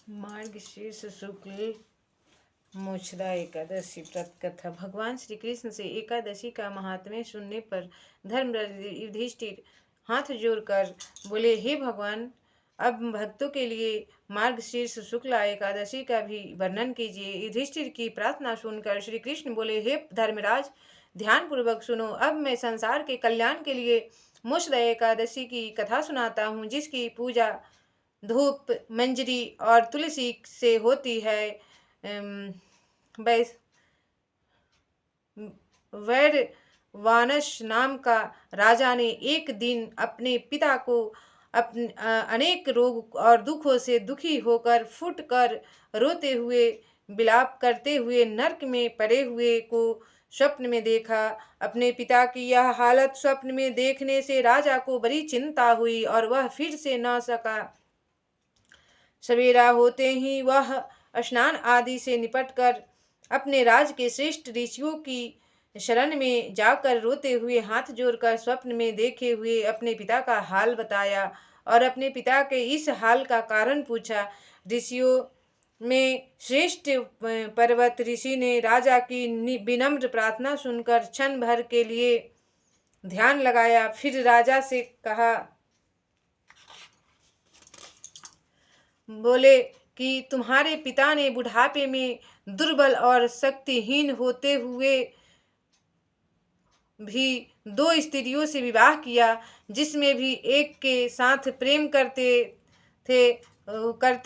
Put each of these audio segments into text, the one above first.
मार्गशीर्ष शुक्ल मोक्षदा एकादशी व्रत कथा। भगवान श्री कृष्ण से एकादशी का महात्म्य सुनने पर धर्मराज युधिष्ठिर हाथ जोड़कर बोले, हे भगवान, अब भक्तों के लिए मार्गशीर्ष शुक्ला एकादशी का भी वर्णन कीजिए। युधिष्ठिर की प्रार्थना सुनकर श्री कृष्ण बोले, हे धर्मराज, ध्यान पूर्वक सुनो। अब मैं संसार के कल्याण के लिए मोक्षदा एकादशी की कथा सुनाता हूँ, जिसकी पूजा धूप, मंजरी और तुलसी से होती है। वैरवानस नाम का राजा ने एक दिन अपने पिता को अनेक रोग और दुखों से दुखी होकर फूट कर रोते हुए विलाप करते हुए नरक में पड़े हुए को स्वप्न में देखा। अपने पिता की यह हालत स्वप्न में देखने से राजा को बड़ी चिंता हुई और वह फिर से न सका। सवेरा होते ही वह स्नान आदि से निपटकर अपने राज के श्रेष्ठ ऋषियों की शरण में जाकर रोते हुए हाथ जोड़कर स्वप्न में देखे हुए अपने पिता का हाल बताया और अपने पिता के इस हाल का कारण पूछा। ऋषियों में श्रेष्ठ पर्वत ऋषि ने राजा की विनम्र प्रार्थना सुनकर क्षण भर के लिए ध्यान लगाया। फिर राजा से कहा, बोले कि तुम्हारे पिता ने बुढ़ापे में दुर्बल और शक्तिहीन होते हुए भी 2 स्त्रियों से विवाह किया, जिसमें भी एक के साथ प्रेम करते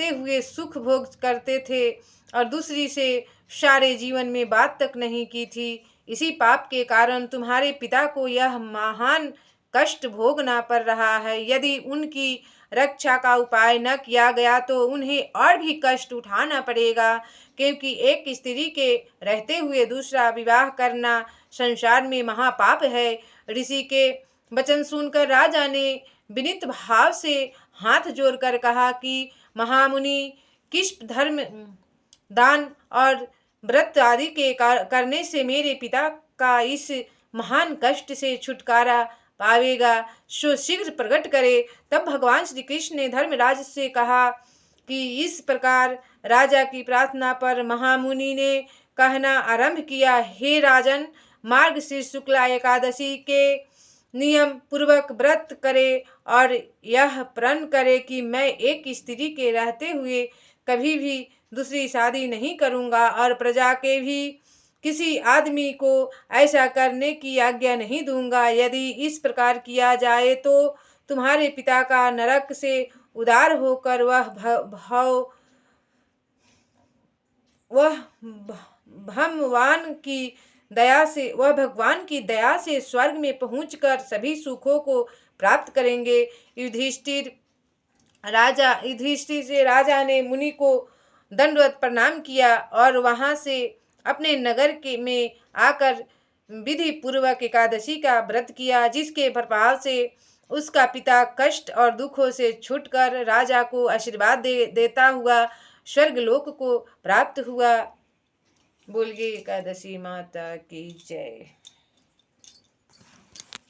हुए सुख भोग करते थे और दूसरी से सारे जीवन में बात तक नहीं की थी। इसी पाप के कारण तुम्हारे पिता को यह महान कष्ट भोगना पड़ रहा है। यदि उनकी रक्षा का उपाय न किया गया तो उन्हें और भी कष्ट उठाना पड़ेगा, क्योंकि एक स्त्री के रहते हुए दूसरा विवाह करना संसार में महापाप है। ऋषि के वचन सुनकर राजा ने विनीत भाव से हाथ जोड़कर कहा कि महामुनि, किस धर्म, दान और व्रत आदि के करने से मेरे पिता का इस महान कष्ट से छुटकारा पावेगा, सो शीघ्र प्रकट करे। तब भगवान श्री कृष्ण ने धर्मराज से कहा कि इस प्रकार राजा की प्रार्थना पर महामुनि ने कहना आरंभ किया, हे राजन, मार्गशीर्ष शुक्ला एकादशी के नियम पूर्वक व्रत करे और यह प्रण करे कि मैं एक स्त्री के रहते हुए कभी भी दूसरी शादी नहीं करूँगा और प्रजा के भी किसी आदमी को ऐसा करने की आज्ञा नहीं दूंगा। यदि इस प्रकार किया जाए तो तुम्हारे पिता का नरक से उद्धार होकर वह भगवान की दया से स्वर्ग में पहुंचकर सभी सुखों को प्राप्त करेंगे। युधिष्ठिर से राजा ने मुनि को दंडवत प्रणाम किया और वहां से अपने नगर में आकर विधि पूर्वक एकादशी का व्रत किया, जिसके प्रभाव से उसका पिता कष्ट और दुखों से छूटकर राजा को आशीर्वाद देता हुआ स्वर्ग लोक को प्राप्त हुआ। बोलिए एकादशी माता की जय।